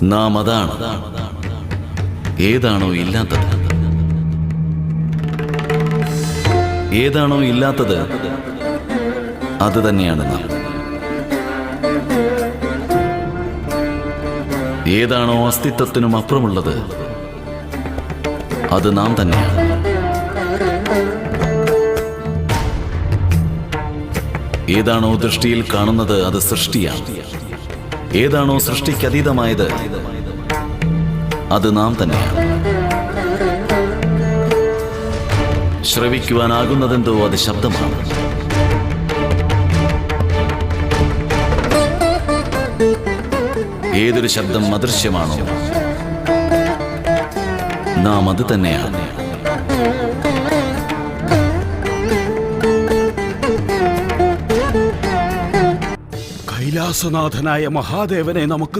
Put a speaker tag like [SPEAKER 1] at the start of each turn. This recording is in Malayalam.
[SPEAKER 1] നാം അതാണ്. ഏതാണോ ഇല്ലാത്തത്, ഏതാണോ ഇല്ലാത്തത് അത് തന്നെയാണ് നാം. ഏതാണോ അസ്തിത്വത്തിനും അപ്പുറമുള്ളത് അത് നാം തന്നെയാണ്. ഏതാണോ ദൃഷ്ടിയിൽ കാണുന്നത് അത് സൃഷ്ടിയാണ്. ഏതാണോ സൃഷ്ടിക്ക് അതീതമായത് അത് നാം തന്നെയാണ്. ശ്രവിക്കുവാനാകുന്നതെന്തോ അത് ശബ്ദമാണ്. ഏതൊരു ശബ്ദം അദൃശ്യമാണോ നാം അത് തന്നെയാണ്.
[SPEAKER 2] കൈലാസനാഥനായ മഹാദേവനെ നമുക്ക്